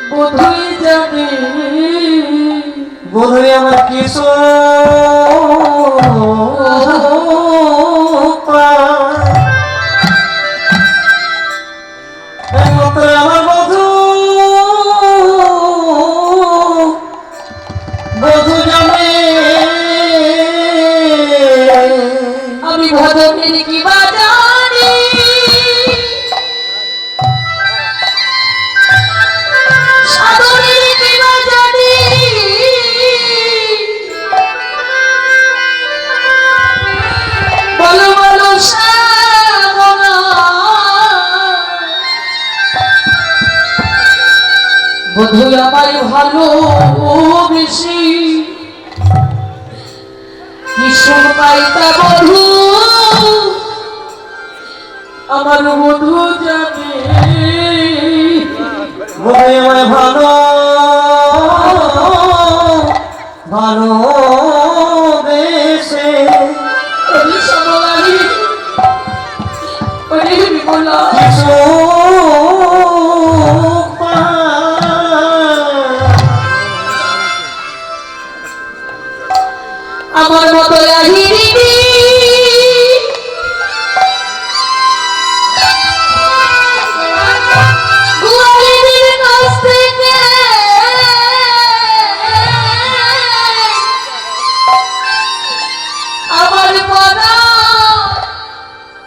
বধুই জানে বধুই আমার কিছু আমার বধু বধু জানে আমি ভজনের কি বাজানি সাধনের কি বাজানি বলো বলো সাধনা বধু আমায় ভালো বেশি কিশোর পাইতা বধু আমার বধু জানে বধুই আমায় ভালো ভালো বেশে ওই সমলারি ওই বিমলা কিছু আমার মতো আহিরিনি গুয়ালিনীর কাছ থেকে আমার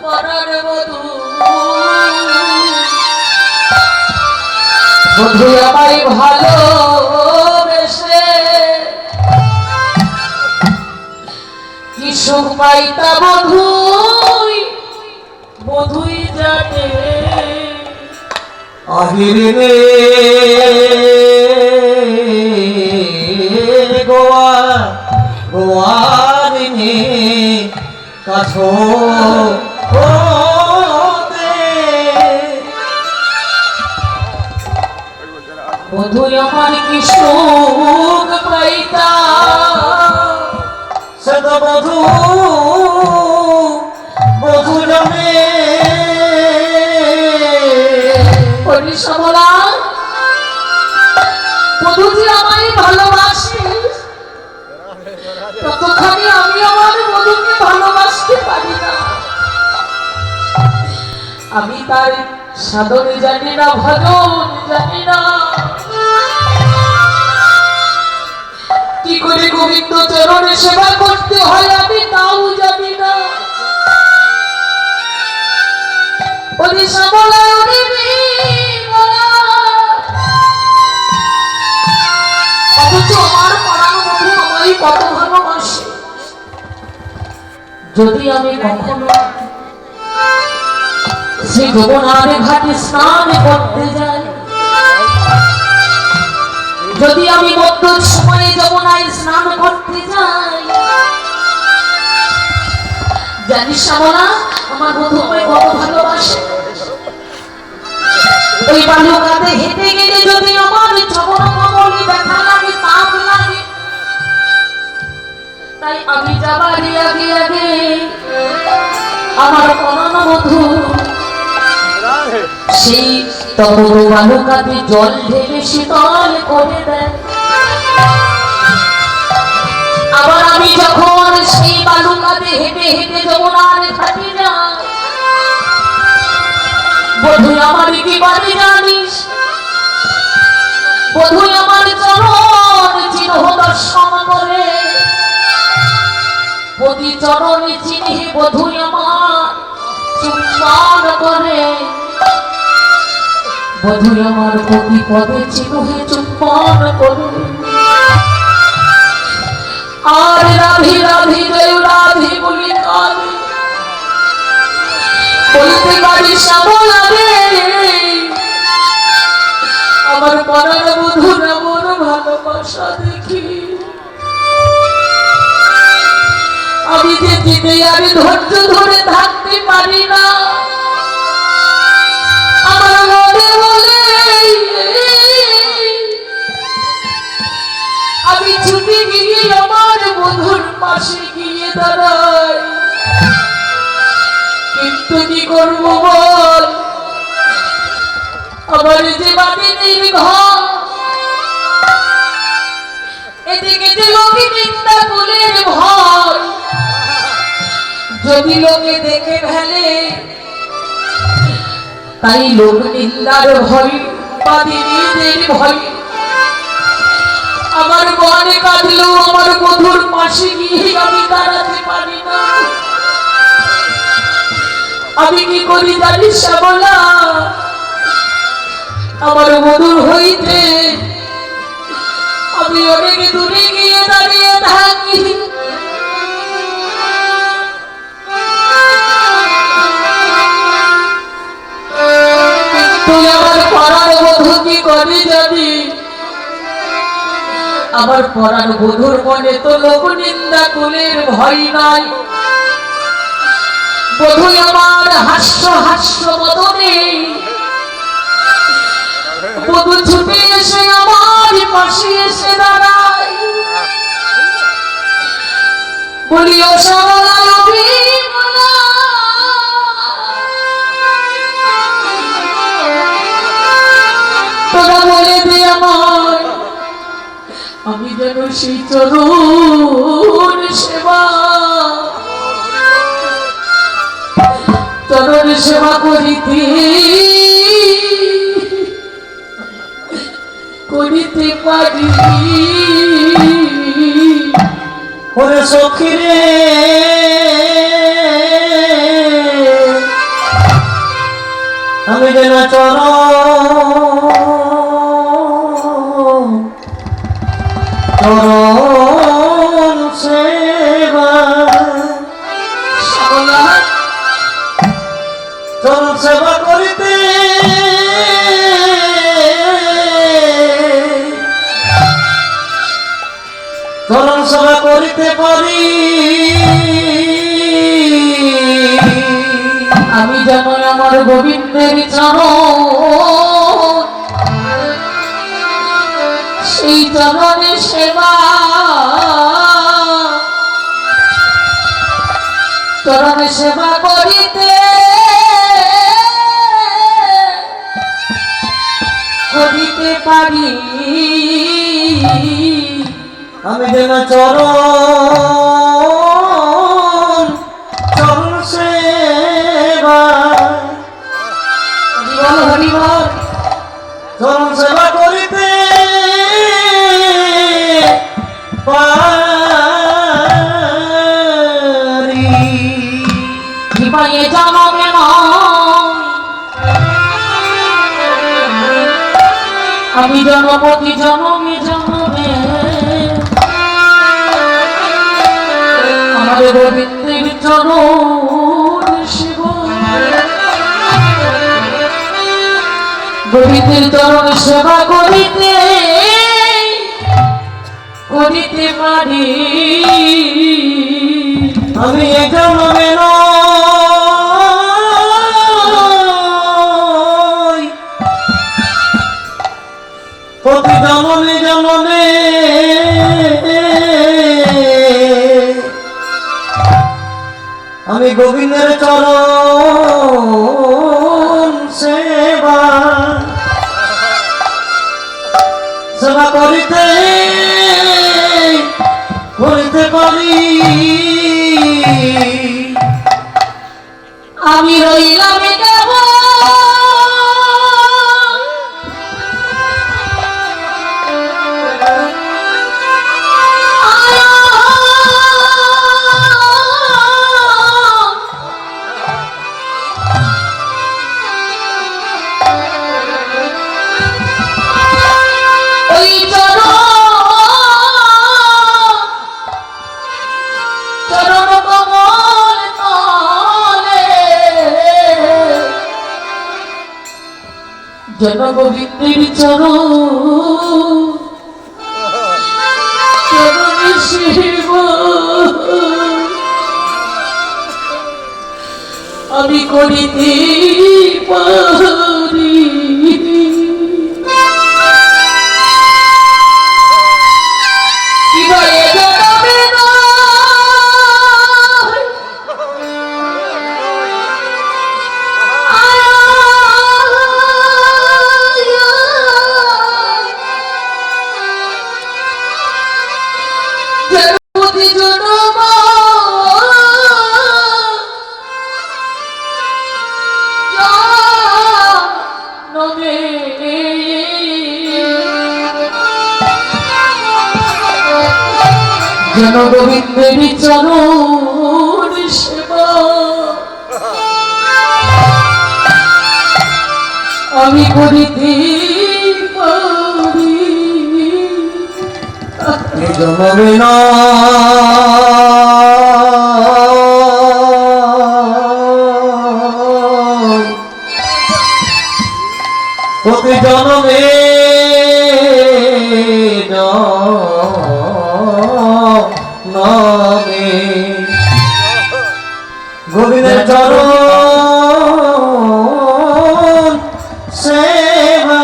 পরার বধু বধু আমায় ভালোবেসে সুখ পাইতা বধুই বধুই জানে আহিরে গোয়া গোয়ারিনে কাছো বধুই আমার কি সুখ পাইতা সদ বধু বধু জানে সমলা বধু যে আমায় ভালোবাসে ততখানি আমি আমার বধুকে ভালোবাসতে পারি না আমি তার সাধনে জানি না ভজন জানি না কি করে গোবিন্দ চরণে সেবা করতে হয় আমি তাও জানি না ওরে সমলা ওরে বিমলা অথচ আমার পরাণ বধূ আমায় কত ভালোবাসে যদি আমি কখনো শ্রী যমুনার ঘাটে স্নান করতে যাই যদি আমি মধ্য সময়ে যমুনায় স্নান করতে যাই জানিস শ্যামলা আমার বধূ আমায় কত ভালোবাসে ওই বালুকাতে হেঁটে গেলে যদি আমার চরণ কমলে ব্যথা লাগে তাপ লাগে তাই আমি যাবার আগে আগে আমার পরাণ বধূ সেই তখন বালুকাতে জল ঢেলে শীতল করে দেয় আবার আমি যখন সেই বালুকাতে হেঁটে হেঁটে যমুনার ঘাটে যাই বধূ আমার কি বলে জানিস বধূ আমার চরণ চিহ্ন দর্শন করে প্রতি চরণ চিহ্নে বধূ আমার চুম্বন করে বধূ আমার প্রতি পদে চিহ্নে চুম্বন করে আর রাধি রাধি জয় রাধি বলি কালী বলতে পারি শ্যামলা রে আমার পরাণ বধূর এমন ভালোবাসা দেখি আমি যে জিতে আর ধৈর্য ধরে থাকতে পারি না আমার মনে বলে আমি ছুটে গিয়ে আমার বধূর পাশে গিয়ে দাঁড়াই কিন্তু কি করবো বল আমার যে বাড়ির ঘর থেকে যে লোকে নিন্দা কুলের ভয়, যদি লোকে দেখে ফেলে তাই লোক নিন্দার ভয় বা দিদিদের ভয় আমার মনে কাঁদলেও আমার বধুর পাশে গিয়ে আমি দাঁড়াতে পারি না। আমি কি করি জানিস শ্যামলা, আমার বধুর হইতে আমি অনেক দূরে গিয়ে দাঁড়িয়ে থাকি। তুই আমার পরার বধূ কি করি জানি, আমার পরার বধুর মনে তো লোক নিন্দা কুলের ভয় নাই। বধূ আমার হাস্য হাস্য বদনে বধূ ছুটে এসে আমার পাশে এসে দাঁড়ায়, বলি ও শ্যামলা বিমলা, তোরা বলে দে আমার আমি যেন সেই চরণ সেবা করিতে করিতে পারি। ওরে সখী রে আমি যেন চরণ সেবা চরণ সেবা করিতে চরণ সেবা করিতে পারি। আমি যেন আমার গোবিন্দের চরণ সেই চরণের সেবা চরণে সেবা করিতে করিতে পারি। আমি যেন চরণ সেবা হরিবল হরিবল চরণ সেবা করিতে পারি। জীবনে জন্মে নয় আমি জনপতি জনমে জনমে আমার গোবিন্দের চরণ শিব গোবিন্দের চরণ সেবা করিতে করিতে পারি। আমি জন্মে নয় প্রতি জন্মে জন্মে আমি গোবিন্দের চরণ সেবা সেবা করিতে করিতে পারি। আমি রইলাম কেবল জন গোবিন্দের চরণ শিব আমি করিতে পারি। যেন গোবিন্দের চরণ সেবা আমি করিতে পারি। এ জন্মে না প্রতি জন্মে নমে গোবিন্দের চরণ সেবা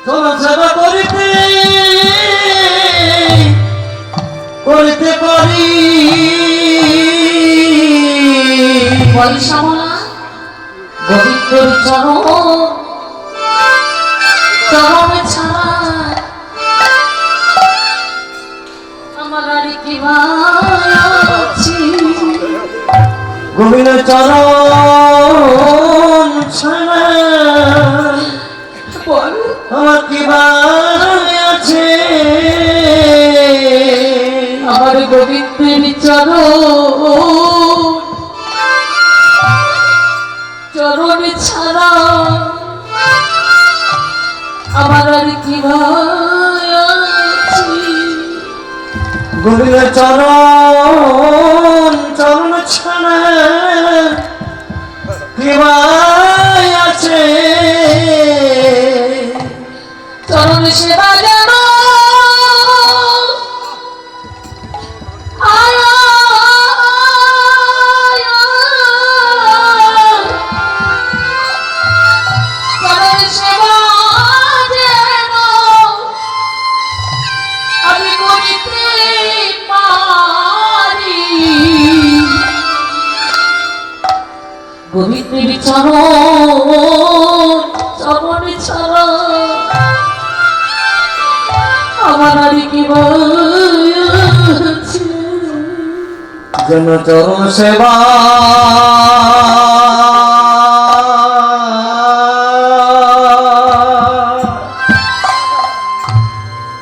চরণ সেবা করিতে করিতে পারি। পয়সামলা গোবিন্দের চরণ ছাড়া আমার আর কি আছে? গোবিন্দের চরণ ছাড়া বল আমার কি আছে? আমার গোবিন্দের চরণ ছাড়া আমার আর কি আছে? গোবিন্দের চরণ ছাড়া কি আছে? চরণ সেবা যেন চরণ সেবা যেন আমি করিতে পারি। গোবিন্দের চরণ ছাড়া আমার আর কি আছে? যেন চরণ সেবা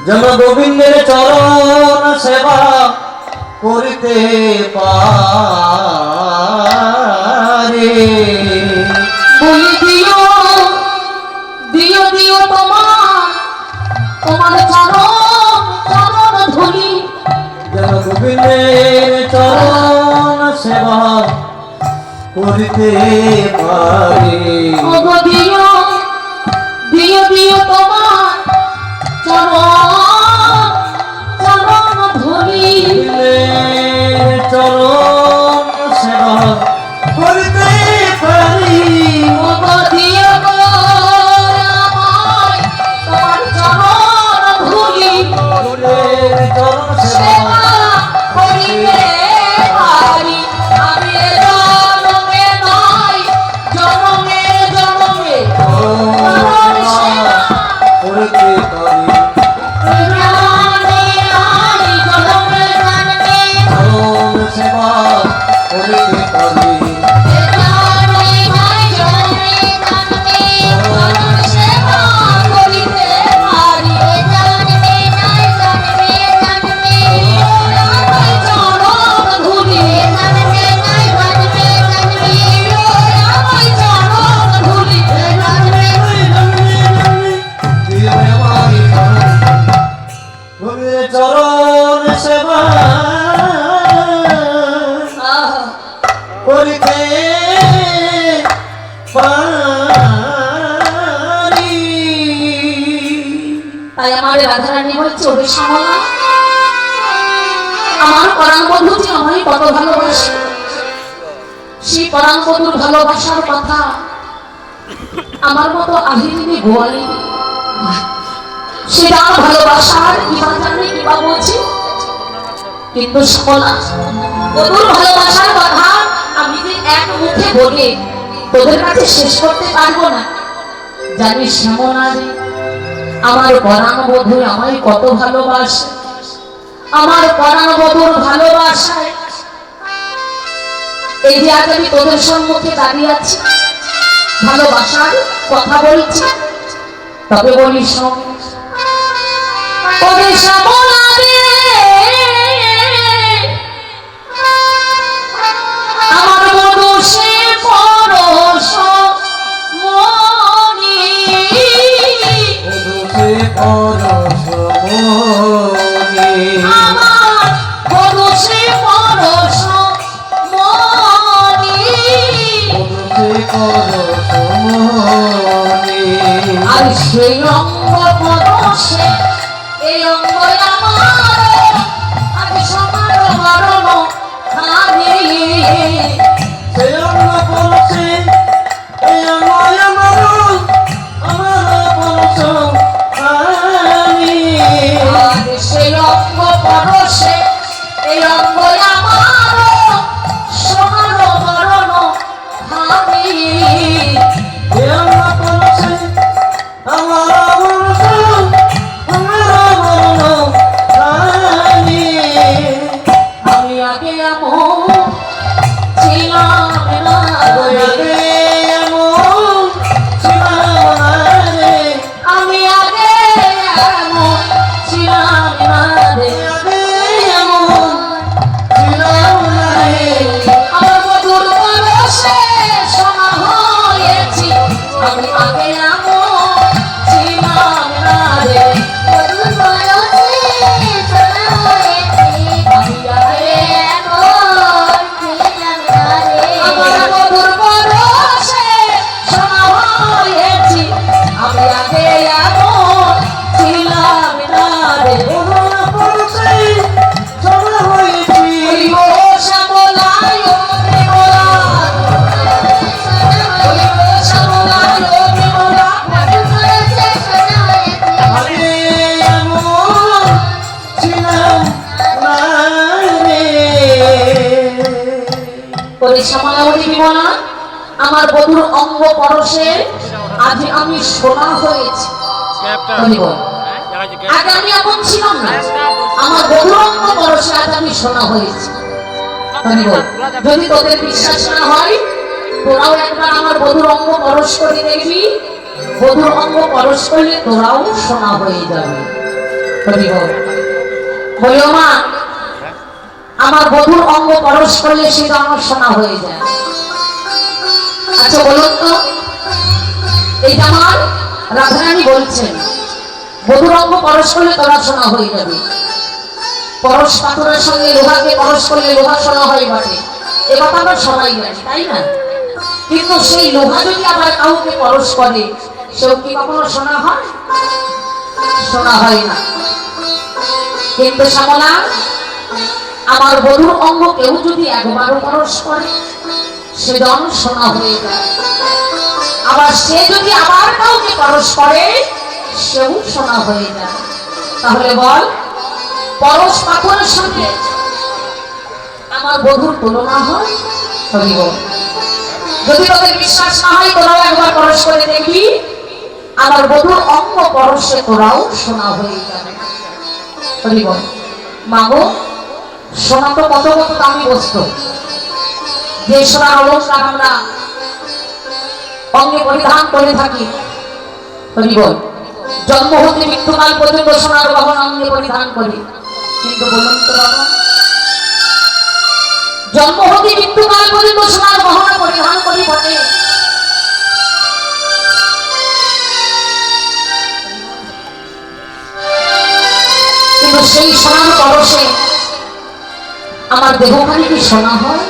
যেন গোবিন্দের চরণ সেবা করিতে পারে। বলি দিও তোমার চরণ ধরি যেন গোবিন্দের চরণ সেবা করিতে পারে। ওগো দিও তোমার চরণ ধরি গোবিন্দের চরণ সেবা করিতে পারি। ওগো দিও আমায় তোমার চরণ ধরি গোবিন্দের চরণ সেবা সেবা করিতে পারি। আমি এ জনমে নয় জনমে চরণ সেবা করিতে পারি। চরণ সেবা করিতে পারি। গোবিন্দের চরণ সেবা করিতে পারি। তাই আমার রাধারানী হচ্ছে অভিসমলা। আমার পরাণ বন্ধুটি আমায় কত ভালোবাসে, সেই পরাণ বন্ধুর ভালোবাসার কথা আমার মতো আহিরিনী গোয়ালিনী সেটা ভালোবাসার কিবা জানে কিবা বলছি। কিন্তু সকলা তোর ভালোবাসার কথা আমি যে এক মুখে বলে তোদের কাছে শেষ করতে পারবো না। জানিস শ্যামলা রে, আমার পরাণ বধূ আমায় কত ভালোবাসে। আমার পরাণ বধূর ভালোবাসায় এই যে আজ আমি তোদের সম্মুখে দাঁড়িয়ে আছি, ভালোবাসার কথা বলছি। তবে বলি শোন, ওরে শ্যামলা রে, আমার বধূ সে পরশ মনি, বধূ সে পরশমণি, আমার বধূ সে পরশ মনি, বধূ সে পরশমণি। আর সেই অঙ্গ পরশে এই অঙ্গ আমার আজ সমার মরণ খানি, সে অঙ্গ পরশে, এই অঙ্গ আমার, আমার পরশমণি। আর সেই অঙ্গ পরশে এই অঙ্গ আমার সমার মরণ খানি, সে অঙ্গ পরশে, আমার পরশমণি। আমি আগে এমন ছিলাম না রে, আমি আগে এমন ছিলাম না রে, আমার বধুর পরশে সোনা হয়েছি, আমি আগে এমন ছিলাম না রে, বধুর পরশে সোনা হয়েছি, আমি আগে এমন ছিলাম না রে, আমার বধুর পরশে সোনা হয়েছি, আমি আগে এমন ছিলাম না রে। ও শ্যামলায় ও বিমলা, ও শ্যামলায় ও বিমলা, বধুর পরশে সোনা হয়েছি, ওরে শ্যামলা ওরে বিমলা, আমার বধুর অঙ্গ পরশে আজ আমি সোনা হয়েছি। বলি বল, আগে আমি এমন ছিলাম না, আমার বধুর অঙ্গ পরশে আজ আমি সোনা হয়েছি। বলি বল, যদি তোদের বিশ্বাস না হয় তোরাও একবার আমার বধুর অঙ্গ পরশ করে দেখবি, বধুর অঙ্গ পরশ করলে তোরাও সোনা হয়ে যাবে। বলি বল, বলিও মা, আমার বধুর অঙ্গ পরশ করলে সেটা আমার সোনা হয়ে যায়। আচ্ছা বলুন তো, এইটা আমার রাধারানী বলছেন বধুর অঙ্গ পরশ করলে তোরা সোনা হয়ে যাবে। পরশ পাথরের সঙ্গে লোহাকে পরশ করলে লোহা সোনা হয় বটে, এ কথা আমরা সবাই জানি, তাই না? কিন্তু সেই লোহা যদি আবার কাউকে পরশ করে সেও কি কখনো সোনা হয়? সোনা হয় না। কিন্তু শ্যামলা, আমার বধুর অঙ্গ কেউ যদি একবারও পরশ করে সে জন সোনা হয়ে যায়, আবার সে যদি আবার কাউকে পরশ করে সেও সোনা হয়ে যায়। তাহলে বল, পরশ পাথরের সঙ্গে আমার বধুর তুলনা হয়? হরি বল, যদি তোদের বিশ্বাস না হয় তোরাও একবার পরশ করে দেখবি, আমার বধুর অঙ্গ পরশে তোরাও সোনা হয়ে যাবে। হরি বল, মাগো, সোনা তো কত কত দামি বস্তু, যে সোনার অলংকার আমরা অঙ্গে পরিধান করে থাকি। হরি বল, জন্ম হতে মৃত্যুকাল পর্যন্ত সোনার গহনা অঙ্গে পরিধান করি, কিন্তু বলুন তো বাবা, জন্ম হতে মৃত্যুকাল পর্যন্ত সোনার গহনা পরিধান করি বটে, কিন্তু সেই সোনার পরশে আমার দেহখানি কি সোনা হয়?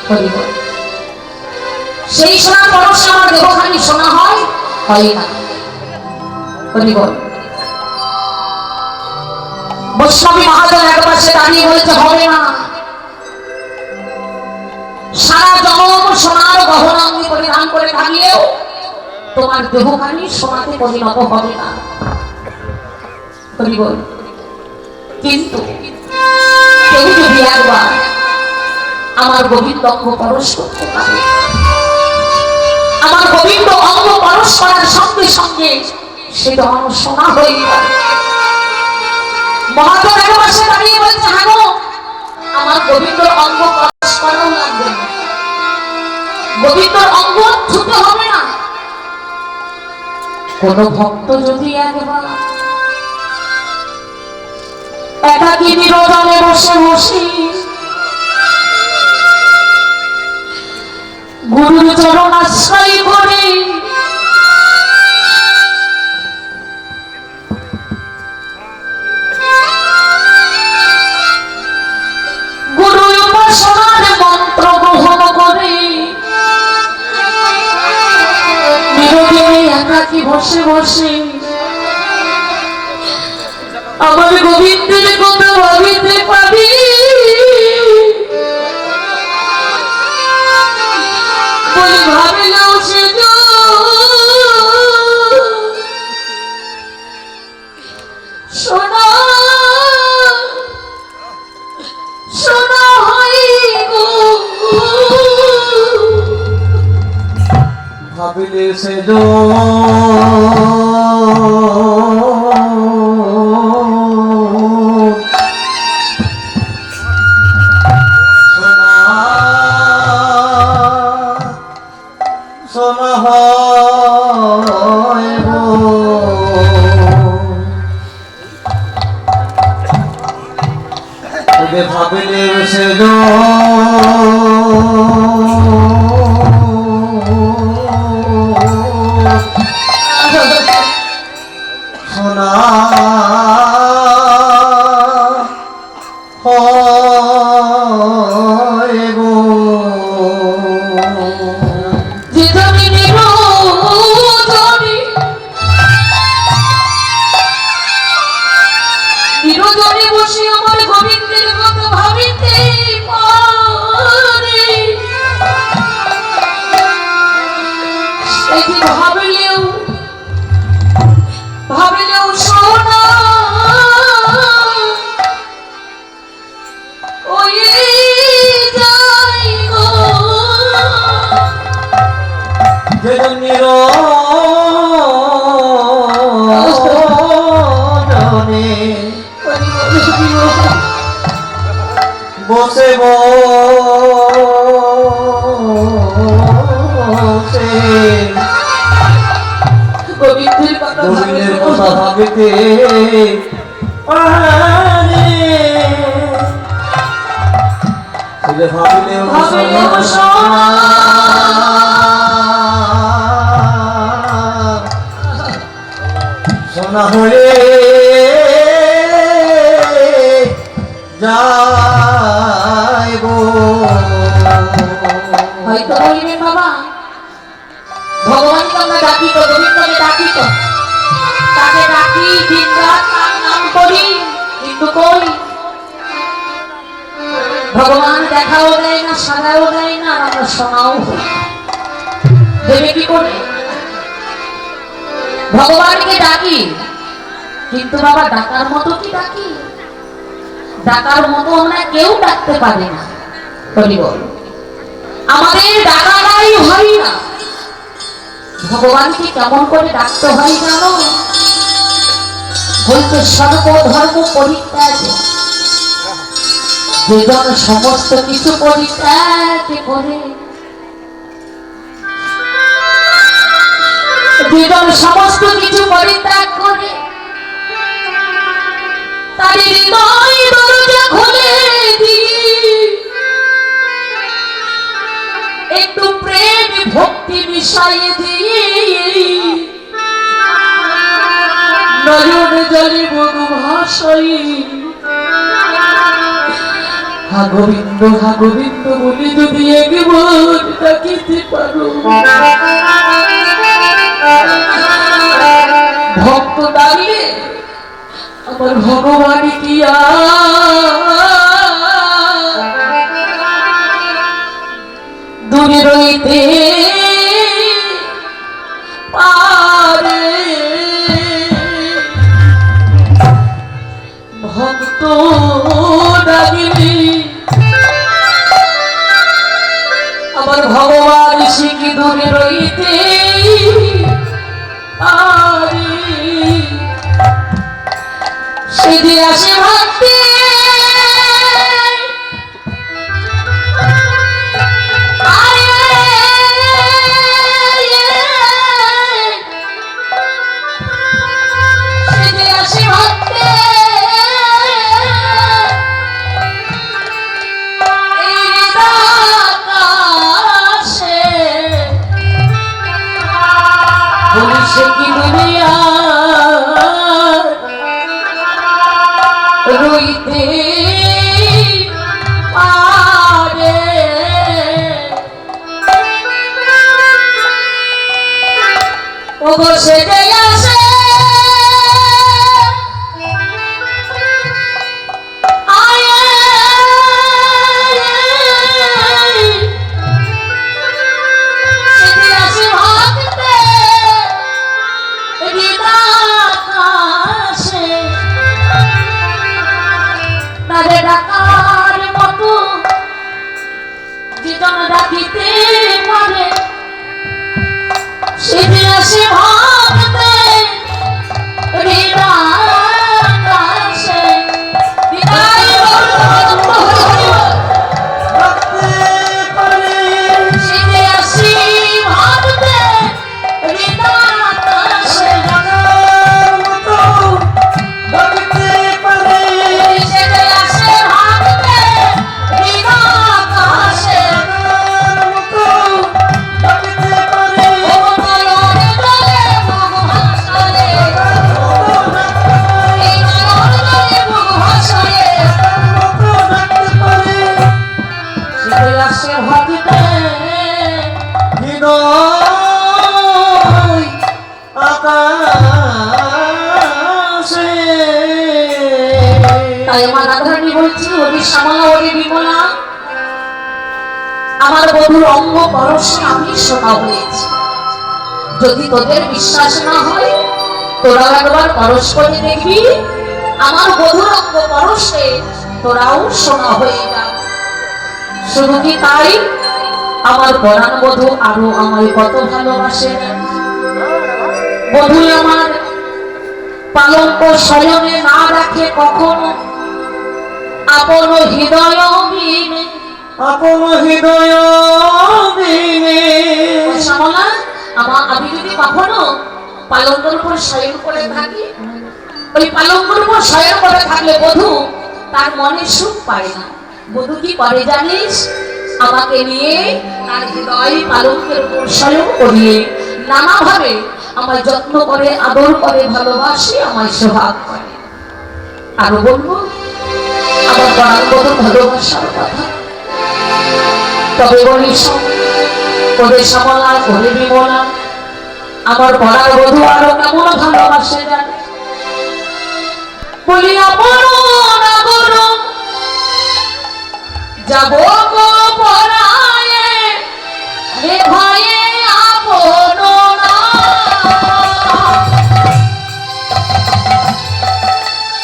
হরি বল, সেই সোনার পরশে আমার দেহখানি সোনা হয়? হয় না। হরি বল, বৈষ্ণবী মহাজন এক পাশে দাঁড়িয়ে বলতে হবে না, সারা জনম সোনার গহনা অঙ্গে পরিধান করে থাকলেও তোমার দেহখানি সোনাতে পরিণত হবে না। হরি বল, কিন্তু কেউ যদি একবার আমার গোবিন্দ অঙ্গ পরশ করতে পারে, আমার গোবিন্দ অঙ্গ পরশ করার সঙ্গে সঙ্গে সেটা আমার সোনা হয়ে যাবে। মহাজন এক পাশে দাঁড়িয়ে বলছে, হ্যাঁ গো, আমার গোবিন্দ অঙ্গ পরশ করাও লাগবে না, গোবিন্দর অঙ্গ ছুতে হবে না। কোন ভক্ত যদি একবার একাকী নিরজনে বসে বসে গুরুর চরণ আশ্রয় করে গুরু উপাসনার মন্ত্র গ্রহণ করে নিরজনে একাকী বসে বসে আমার গোবিন্দের কথা ভাবিতে পারি বলে ভাবিলাও সে সোনা সোনা হয় গো ভাবিলে সে সোনা হয় গো। ওকে ভাবিলে সে সোনা হয় গো। নিরজনে বসে আমার গোবিন্দের কথা ভাবিতে পারে সেটি ভাবিলেও সোনা ওই যাই গো নিরজনে বসে বসে গোবিন্দের কথা ভাবিতে পারে ভাবিলেও সোনা হয়ে যায় গো। হয়তো বলবেন বাবা ভগবানকে আমরা ডাকি তো গোবিন্দকে ডাকি তো তাকে ডাকি দিন রাত তার নাম করি কিন্তু কই ভগবান দেখাও দেয় না সাজাও দেয় না আর আমরা শোনাও দেবে কি করে ভগবানকে ডাকি কিন্তু বাবা ডাকার মতো কি ডাকি ডাকার মতো আমরা কেউ ডাকতে পারি না বলি বল আমাদের ডাকাটাই হয় না ভগবানকে কেমন করে ডাকতে হয় জানো বলতে সর্বধর্ম পরিত্যাগ যেজন সমস্ত কিছু পরিত্যাগ করে যেজন সমস্ত কিছু পরিত্যাগ করে তার হৃদয় দরজা খুলে দিয়ে একটু প্রেম ভক্তি মিশাইয়ে দিয়ে নয়ন জলে মধু ভাসাই হা গোবিন্দ বলে যদি একবার ডাকিতে পারো ভক্ত ডাকলে আমার ভগবান কি দূরে রইতে পারে ভক্ত ডাকলে আমার ভগবান সে কি দূরে রইতে পারে সেদিন আসে ভাবতে বলি সে কি দুনিয়া রইতে পারে ও বসে আসে ডাকার মতো জীবন ডাকিতে পারে সেদিন আসে ভাবতে হৃদয়াকাশে বিদায় সেদিন আসি ভাবতে হৃদয়াকাশে তাই আমার রাধারানী বলছি ওরে শ্যামলা ওরে বিমলা আমার বধুর অঙ্গ পরশে আমি সোনা হয়েছি যদি তোদের বিশ্বাস না হয় তোরা একবার পরশ করে দেখবি আমার বধুর অঙ্গ পরশে তোরাও সোনা হয়ে যা শুধু কি তাই আমার পরাণ বধু আরো আমায় কত ভালোবাসে বধু আমার পালঙ্ক শয়নে না রাখে কখনো আপন হৃদয় বিনে আপন হৃদয় বিনে শ্যামলা আমি যদি কখনো পালঙ্কের উপর শয়ন করে থাকি ওই পালঙ্কের উপর শয়ন করে থাকলে বধূ তার মনে সুখ পায় না বধূ কি করে জানিস আমাকে নিয়ে তার হৃদয় পালঙ্কের উপর শয়ন করিয়ে নানাভাবে আমায় যত্ন করে আদর করে ভালোবাসে আমায় সোহাগ করে আরো বলবো আমার পরাণ বধূ ভালোবাসার কথা তবে বলিস ওদের শ্যামলা ওরে বিমলা আমার পরাণ বধূ আরো কেমন ভালোবাসে জানে বলি আপন নাগর যাব গো পরায়ে রে ভয়ে আপন না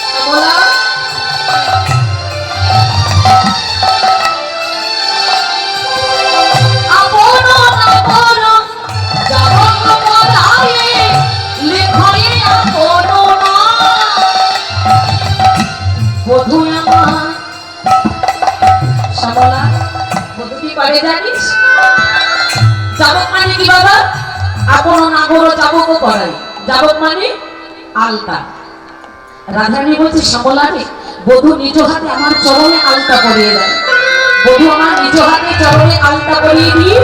শ্যামলা আপন নাগর যাব গো পরায়ে রে ভয়ে আপন না বধূ আমার শ্যামলা বধূ কি করে জানিস যাবক মানে কি বাবা আপন নাগর যাবক পড়াই যাবক মানে আলতা রাধারানী বলছে শ্যামলা রে বধূ নিজ হাতে আমার চরণে আলতা পরিয়ে দেয় বধূ আমার নিজ হাতে চরণে আলতা পরিয়ে দিয়ে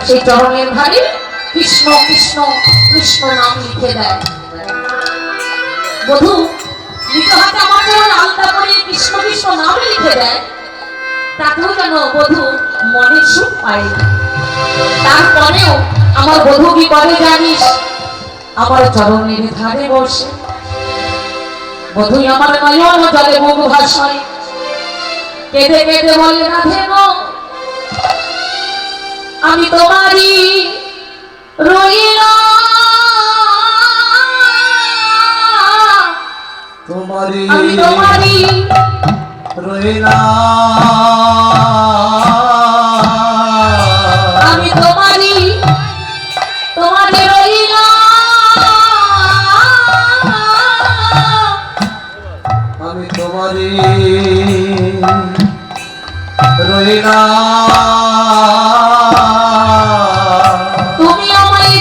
সেই চরণের ধারে কৃষ্ণ কৃষ্ণ কৃষ্ণ নাম লিখে দেয় বধূ নিজ হাতে আমার চরণে আলতা পরিয়ে কৃষ্ণ কৃষ্ণ নাম লিখে দেয় তাতেও যেন বধূ মনে সুখ পায় তারপরেও আমার বধূ কি করে জানিস আমার চরণের ধারে বসে বধূ আমার নয়ন জলে মুখ ভাসায় কেঁদে কেঁদে বলে রাধে গো আমি তোমারই রইলাম তোমারই আমি তোমারই রইলাম আমি তোমারই তোমারই রইলাম আমি তোমারই রইলাম তুমি আমায়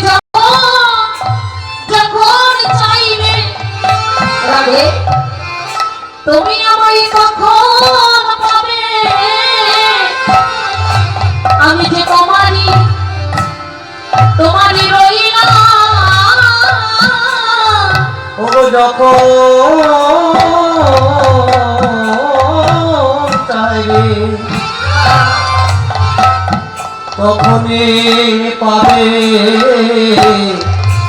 যখন চাইবে রাধে তুমি আমায় কখন পাবে যখন চাইবে তখনই পাবে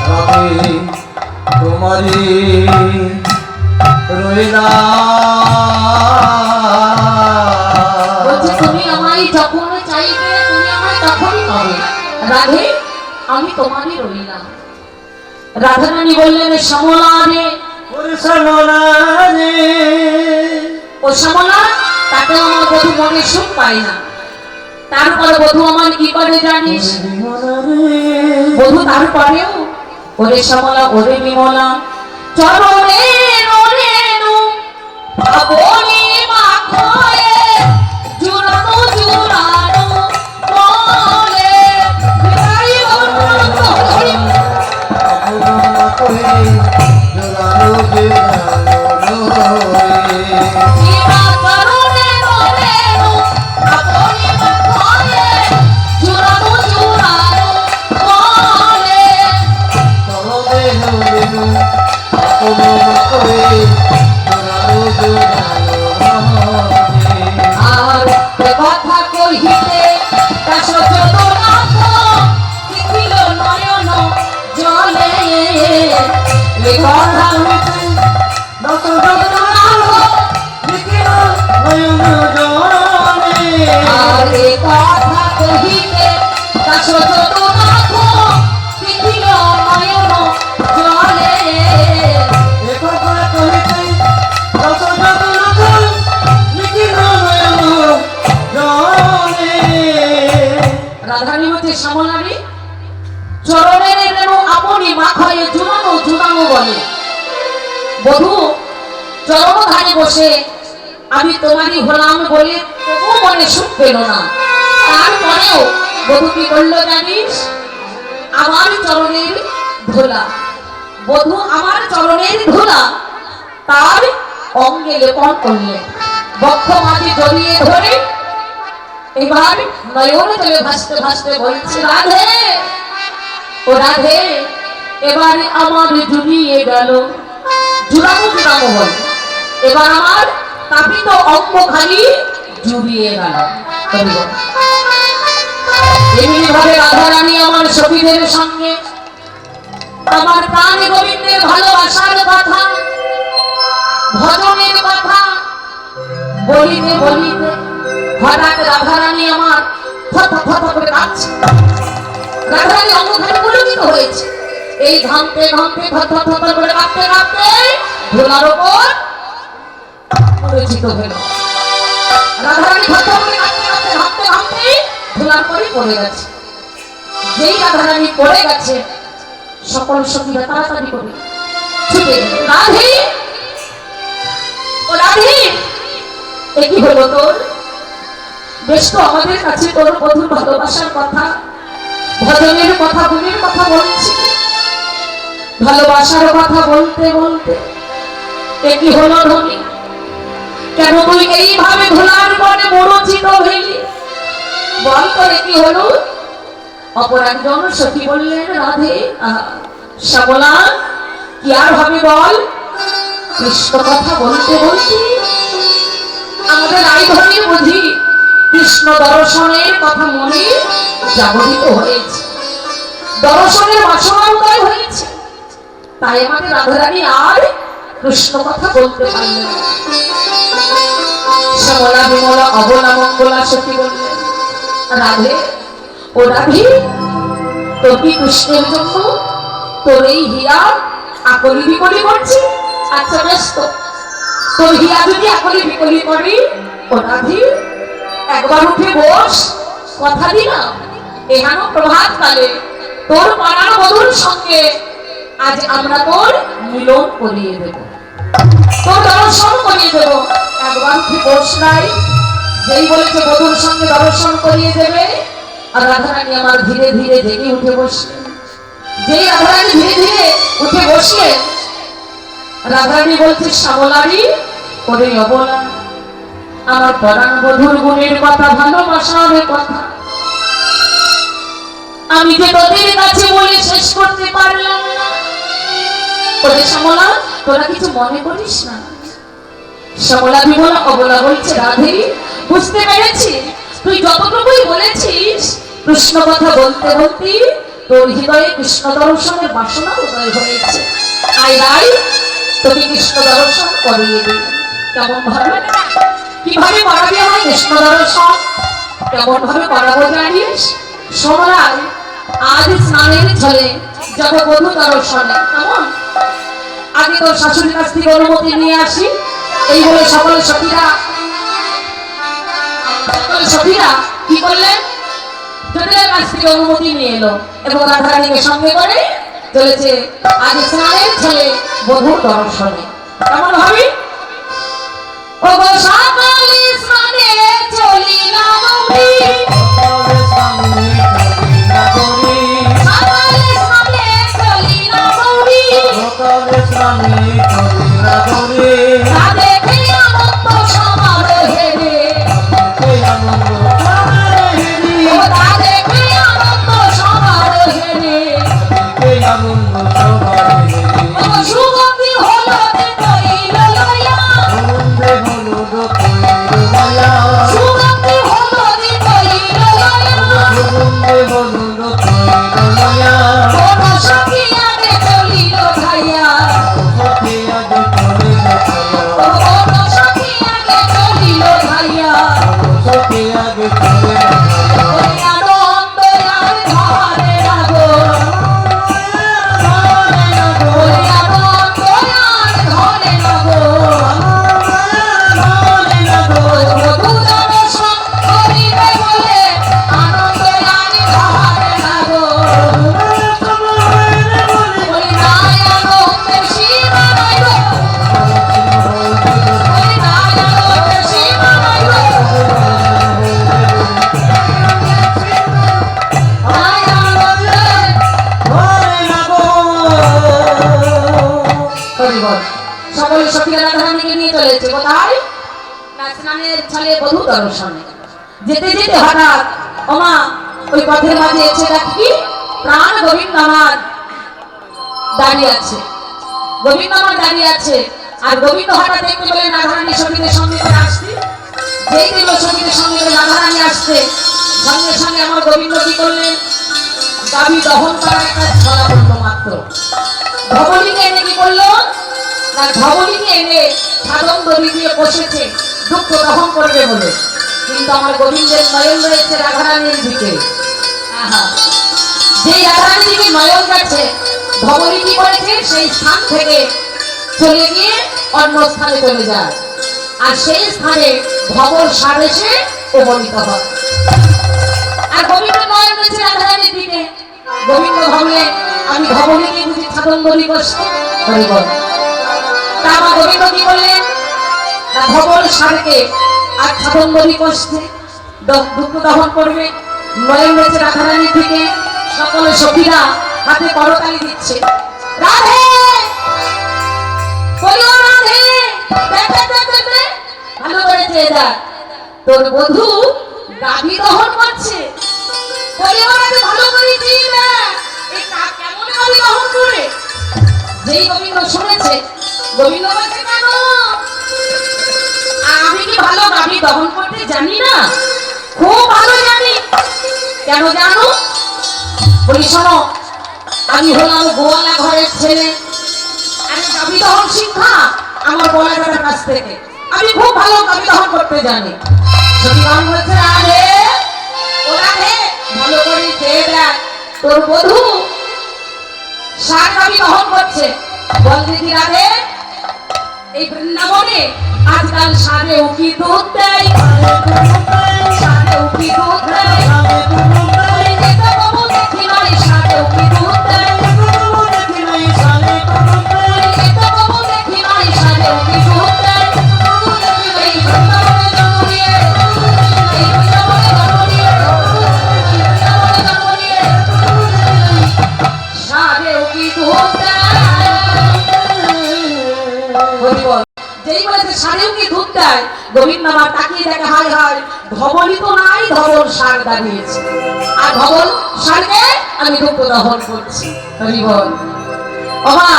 রাধে তোমারি রইলা বলছে তুমি আমায় যখন চাইবে তুমি আমায় তখনই পাবে রাধে আমি তোমারই রইলাম। রাধারানী বললেন শ্যামলা রে, ওরে শ্যামলা রে, ও শ্যামলা, তাতে আমার বধূ মনে সুখ পায় না। তারপরে বধূ আমার কি করে জানিস? বধূ তারপরেও ওরে শ্যামলা ওরে বিমলা চরণে রেণু আপনি মাখয়ে জুড়ানো জুড়ানো বলে বিদায় জীবা চরণে রেণু আপনি মাখয়ে জুড়ানো জুড়ানো বলে আর কথা কহিতে দাস জগন্নাথ দেখিল নয়ন জলে এ কথা আর এ কথা কহিতে দাস জগন্নাথ দেখিল নয়ন জলে রাধারানী হচ্ছে শ্যামলারী চরণের রেণু আপনি মাখয়ে জুড়ানো জুড়ানো বলে। বধূ চরণ ধারে বসে আমি তোমারই হলাম বলে তবু মনে সুখ পেল না। তারপরেও বধূ কি করলো জানিস? আমার চরণের ধুলা, বধূ আমার চরণের ধুলা তার অঙ্গে লেপন করলেন, বক্ষ মাঝে জড়িয়ে ধরে এবার নয়ন জলে ভাসতে ভাসতে বলছে রাধে ও রাধে, এবারে আমার জুড়িয়ে গেল জুড়াবো জুড়াবো বল, এবার আমার তাপিত অঙ্গ খালি জুড়িয়ে গেল। এমনি ভাবে রাধারানী আমার সখীদের সঙ্গে আমার প্রাণ গোবিন্দের ভালোবাসার কথা ভজনের কথা বলিতে বলিতে হঠাৎ রাধারানী আমার থথা থথা করে কাঁদছে। রাধারানী অঙ্গখানি পুলকিত হয়েছে। এই ঘামতে ঘামতে থথা থথা করে কাঁদতে কাঁদতে ধুলার ওপর পরিচিত হল। রাধারানী থথা করে কাঁদতে কাঁদতে ঘামতে ঘামতে ধুলার পরে পড়ে গেছে। যেই রাধারানী পড়ে গেছে সকল সখীরা তাড়াতাড়ি করে ছুটে গেল। রাধে ও রাধে, এ কি হলো তোর? বেশ তো আমাদের কাছে তোর বধূর ভালোবাসার কথা ভজনের কথা গুণের কথা বলছি, ভালোবাসার কথা বলতে বলতে এ কি হলো ধনী? কেন তুই এইভাবে ধুলার পরে মরচিত হইলি? বল করে কি হলো? অপর একজন সখী বললেন রাধে শ্যামলা কি আর হবে বল? কৃষ্ণ কথা বলতে বলতে আমাদের আই ধনী বুঝি কৃষ্ণ দর্শনের কথা মনে জাগরিত হয়েছে, দর্শনের বাসনা উদয় হয়েছে, তাই আমাদের রাধারানী আর কৃষ্ণ কথা বলতে পারলেন না। শ্যামলা বিমলা অবলা মঙ্গলা সখী বললেন রাধে ও রাধে, তোর কি কৃষ্ণের জন্য তোর এই হিয়া আকলি বিকলি করছে? আচ্ছা বেশ, তো তোর হিয়া যদি আকলি বিকলি করি ও রাধে একবার উঠে বস, কথা দিলাম এখানো প্রভাত কালে তোর পাড়ার বধূর সঙ্গে আজ আমরা তোর মিলন করিয়ে দেব, তোর দর্শন করিয়ে দেব। একবার উঠে বস নাই, যেই বলেছে বধূর সঙ্গে দর্শন করিয়ে দেবে, আর রাধারানী আমার ধীরে ধীরে জেগে উঠে বসলেন। যেই রাধারানী ধীরে ধীরে উঠে বসলেন, রাধারানী বলছে শ্যামলারী ওরে অবলা, আমার পরাণ বধূর গুণের কথা ভালোবাসার কথা আমি যে তোদের কাছে বলে শেষ করতে পারলাম না। ওরে শ্যামলা তোরা কিছু মনে করিস না। শ্যামলা বিমলা অবলা বলছে, রাধে বুঝতে পেরেছি তুই যতটুকুই বলেছিস, কৃষ্ণ কথা বলতে বলতে তোর হৃদয়ে কৃষ্ণ দর্শনের বাসনা উদয় হয়েছে। আই রাই তোকে কৃষ্ণ দর্শন করিয়ে দিই। কেমন ভাবে, কিভাবে করাবি আমার কৃষ্ণ দর্শন? কেমন ভাবে করাবো জানিস? সোমরাজ আজ স্নানের ছলে যাব বধূ দর্শনে। কেমন? আগে তোর শাশুড়ির কাছ থেকে অনুমতি নিয়ে আসি। এই বলে সকল সখীরা কি করলেন? জটিলের কাছ থেকে অনুমতি নিয়ে এলো এবং রাধারানীকে সঙ্গে করে চলেছে আজ স্নানের ছলে বধূ দর্শনে। কেমন ভাবি? ও গো সকালে স্নানে চলিলাম আমি, সকালে স্নানে চলিলাম আমি, তা দেখে আনন্দ সমারোহে রে, ও তা দেখে আনন্দ সমারোহে রে, ও সুগন্ধি হলো যে তৈল লয়া, সুগন্ধি হলো যে তৈল লয়া, কোন সখী আগে চলিল ভাইয়া, কোন সখী আগে চলিল ভাইয়া, ওই আনন্দ আর ঘরে রাগো, ওই আনন্দ আর ঘরে রাগো, বধূ দর্শন করিবে বলে আনন্দ আর ঘরে রাগো, ওই নাই আনন্দের সীমা নাই গো, ওই নাই আনন্দের সীমা নাই গো, নাই আনন্দের হরিবল। সকল সখীরা রাধারানীকে নিয়ে চলেছে কোথায়? না স্নানের ছলে বধূ দর্শনে। যেতে যেতে হঠাৎ ওমা ওই পথের মাঝে এসে দেখি প্রাণ গোবিন্দ আমার দাঁড়িয়ে আছে, গোবিন্দ আমার দাঁড়িয়ে আছে। আর গোবিন্দ হঠাৎ দেখতে পেলেন রাধারানী সখীদের সঙ্গে করে আসছে। যেই দিল সখীদের সঙ্গে করে রাধারানী আসছে, সঙ্গে সঙ্গে আমার গোবিন্দ কি করলেন? গাভী দহন করা একটা ছলা করলো মাত্র। ধবলিকে এনে কি করলো? না ধবলিকে এনে সাধন দড়ি দিয়ে বসেছে দুঃখ দহন করবে বলে। কিন্তু আমার গোবিন্দের নয়ন রয়েছে রাধারানীর দিকে। আহা, যেই রাধারানীর দিকে নয়ন গেছে, ধবলি কি করেছে? সেই স্থান থেকে চলে গিয়ে অন্য স্থানে চলে যায়। আর সেই স্থানে ধবল সার এসে উপনীত হয়। আর গোবিন্দ নয়ন রয়েছে রাধারানীর দিকে। গোবিন্দ ভাবলেন আমি ধবলিকে বুঝি সাধন দড়ি বসতে হরিবল। তা আমার গোবিন্দ কি করলেন? না ধবল সারকে আর সাধন দড়ি বসতে দুঃখ দহন করবে। নয়ন রয়েছে রাধারানীর দিকে। সকলে সখীরা হাতে করতালি দিচ্ছে, রাধে বলিও রাধে, ভালো করেছে এরা তোর বধূ গাভী দহন করছে। বলিও রাধে ভালো করেছি না, এই কাক কেমন গাভী দহন করে? যেই গোবিন্দ শুনেছে, গোবিন্দ বলছে কেন? আমি কি ভালো গাভী দহন করতে জানি না? খুব ভালো জানি। কেন জানো? বলি শোনো, আমি হলাম গোয়ালা ঘরের ছেলে। আমি গাভী দহন শিক্ষা আমার বলা দাদার কাছ থেকে। আমি খুব ভালো গাভী দহন করতে জানি। সতীগণ বলছে রাধে, ও রাধে ভালো করে খেয়ে দেখ, তোর বধূ ষাট গাভী দহন করছে। বল দেখি রাধে, এই বৃন্দাবনে আজকাল ষাটে উকি দুধ দেয়, ষাটে উকি দুধ দেয়, ওই যেত বাবু দেখি নাই ষাটে উকি দুধ দেয়, ওই যেত বাবু দেখি নাই ষাটে উকি দুধ দেয়। এই বৃন্দাবনে জন্ম নিয়ে, এই বৃন্দাবনে জন্ম নিয়ে, বৃন্দাবনে জন্ম নিয়ে ষাটে উকি দুধ দেয়। হরিবল। যেই বলেছে সারেও কি দুধ দেয়, গোবিন্দ আমার তাকিয়ে দেখে হায় হায় ধবলই তো নাই, ধবল সার দাঁড়িয়েছে। আর ধবল সারকে আমি দুঃখ দহন করছি। হরিবল। ওমা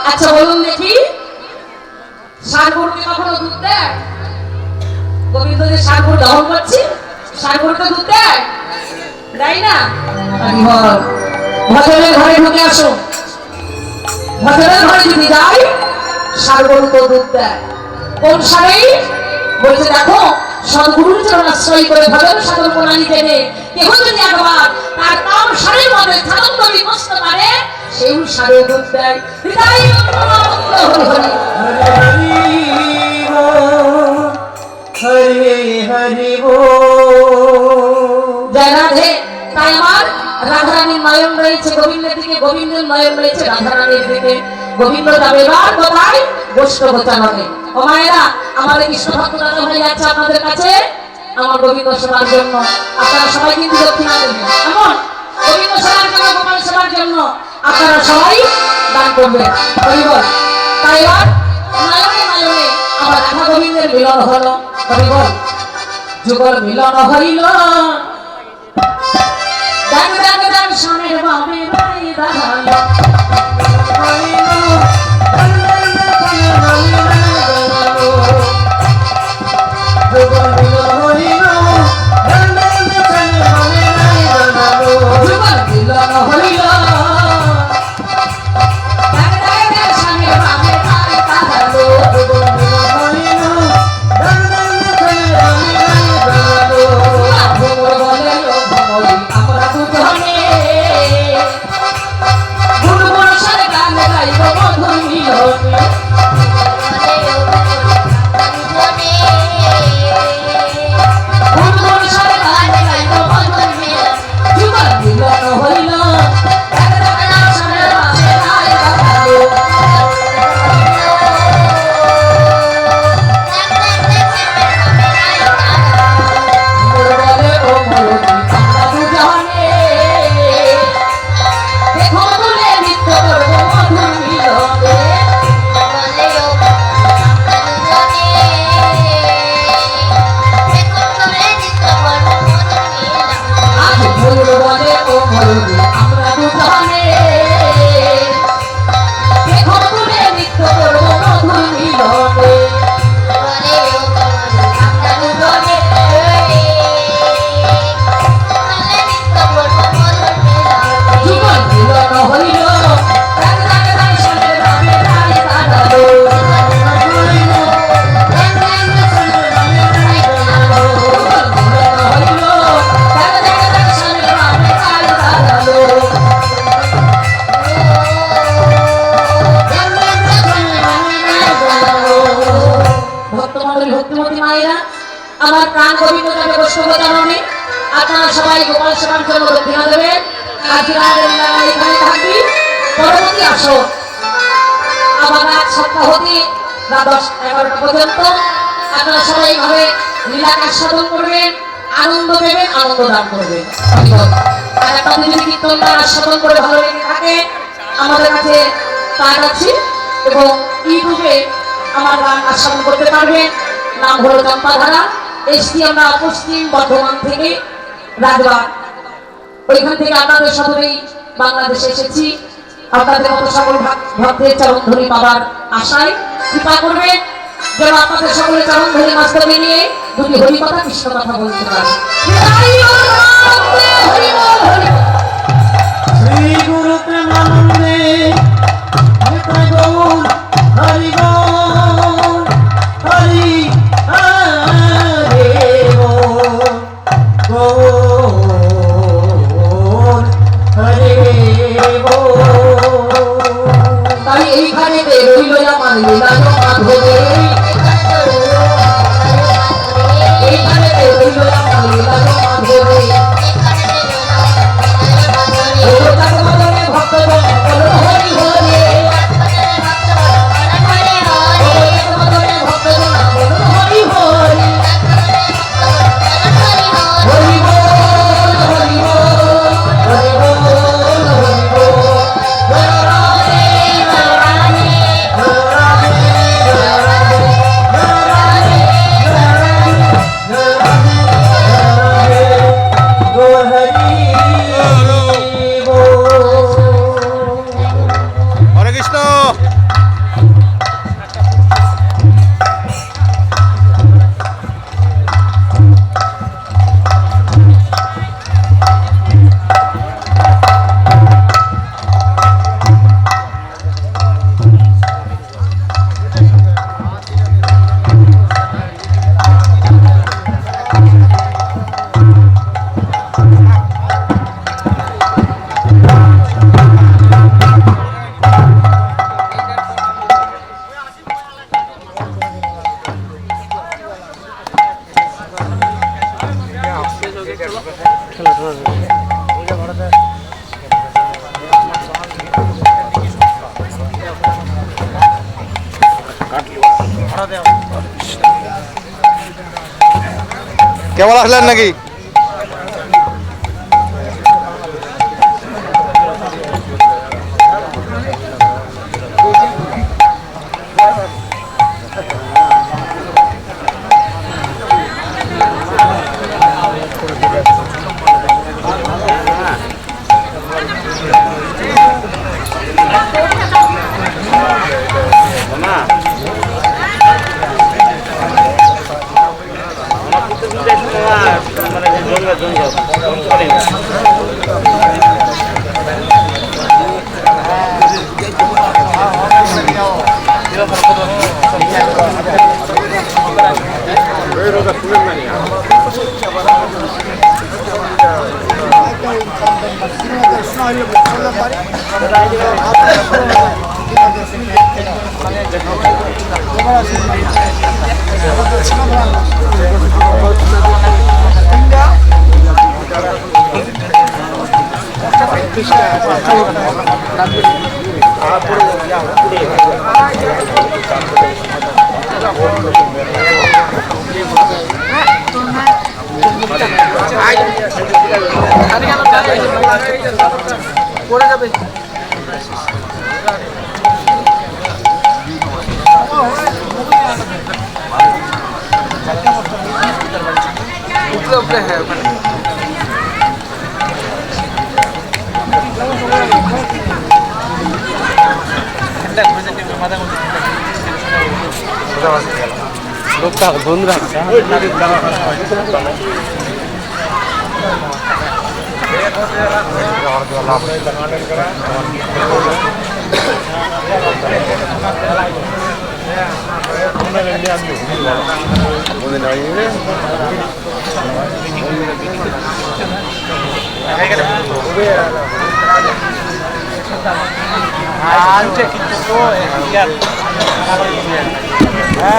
আচ্ছা বলুন দেখি, দুধ দেয়? গোবিন্দ যে ষাট গরু দহন করছে, ষাট গরুটা দুধ দেয়? দেয় না? হরি বল। ভদ্রের ঘরে ঢুকে আসো। ভদ্রের ঘরে যদি যাই, ষাট গরু তো দুধ দেয়। কোন ষাড়েই? বলছে দেখো, সদ্গুরুর চরণ আশ্রয় করে ভজন সাধন প্রণালী জেনে কেহ যদি একবার তার নাম ষাড়ের মধ্যে সাধন করে বসতে পারে, সেই ষাড়ে দুধ দেয়। হৃদয় হরি হরি। হরি হরি বল। জয় রাধে। তাই আমার রাধারানীর নয়ন রয়েছে গোবিন্দের দিকে, গোবিন্দের নয়ন রয়েছে রাধারানীর দিকে। গোবিন্দ যাবে এবার কোথায়? বৈষ্ণব চালনে। ও মায়েরা, আমাদের কৃষ্ণ ভক্ত দাদা ভাই আছে আপনাদের কাছে আমার গোবিন্দ সেবার জন্য। আপনারা সবাই কিন্তু দক্ষিণা দেবেন, এমন গোবিন্দ সেবার জন্য, গোপাল সেবার জন্য আপনারা সবাই দান করবেন। হরি বল। তাই এবার নয়নে নয়নে আমার রাধা গোবিন্দের মিলন হলো। হরি বল। যুগল মিলন হইল, ডাক ডাক ডাক স্বামীর বামে বাই দাঁড়ালো। যুগল মিলন হইল, ডাক ডাক ডাক স্বামীর বামে বাই দাঁড়ালো। ভ্রমর বলে ও ভ্রমরি আমরা দুজনে, গুণগুণ সারে গান গাইব মধুর মিলনে। গুণগুণ সারে গান গাইব মধুর মিলনে। যুগল মিলন হইল, ডাক ডাক ডাক স্বামীর বামে বাই দাঁড়ালো। ভ্রমর বলে ও ভ্রমরি আমরা দুজনে, দেখো তুলে নৃত্য করব মধুর মিলনে। আজ ভুল বলে ও ময়ূরী আমরা দুজনে, দেখো তুলে নৃত্য করব মধুর মিলনে। যুগল মিলন হইল, ডাক ডাক ডাক স্বামীর বামে বাই দাঁড়ালো। যুগল মিলন হইল, ডাক ডাক ডাক স্বামীর বামে বাই দাঁড়ালো। ভক্তমণ্ডলী, ভক্তিমতী মায়েরা, আমার প্রাণ গোবিন্দ যাবে বৈষ্ণব চরণে। আপনারা সবাই গোপাল সেবার জন্য দক্ষিণা দেবেন। আজ রাতের বেলা এখানে থাকবি, পরবর্তী আসো আবার রাত 7টা হতে রাত 10-11টা পর্যন্ত আপনারা সবাই এইভাবে লীলাকে আস্বাদন করবেন, আনন্দ দেবেন, আনন্দ দান করবেন। আর আপনাদের যদি কীর্তনটা আস্বাদন করে ভালো লেগে থাকে, আমাদের কাছে কার্ড আছে এবং ইউটিউবে আমার গান আস্বাদন করতে পারবেন। নাম হলো চম্পাধারা। এসছি আমরা পশ্চিম বর্ধমান থেকে, রাজবাগ। ওইখান থেকে আপনাদের সদরেই বাংলাদেশে এসেছি। আপনাদের মতো সকল ভক্তের চরণধরি পাবার আশায় কৃপা করবেন যেন আপনাদের সকলের চরণধরি মস্তকে নিয়ে দুটি হরি কথা, কৃষ্ণ কথা বলতে পারে। শ্রী গুরু প্রেমানন্দে নিতাই গৌর হরি বল। হরি হরে বল। গৌর হরে বল। তাই এইখানে রইল আমার লীলাজ মাধবে, এইখানে রইল আমার লীলাজ মাধবে। ভক্তজন বলো হরি হরে, ভক্তজন বলো হরি হরে। হরি বল, হরি বল, হরি বল, হরি বল। জয় রাধে, জয় রাধে, জয় রাধে, জয় রাধে, জয় রাধে, জয় রাধে, জয় রাধে, গৌর হরি বল। হরে কৃষ্ণ। কেমন আসলেন নাকি?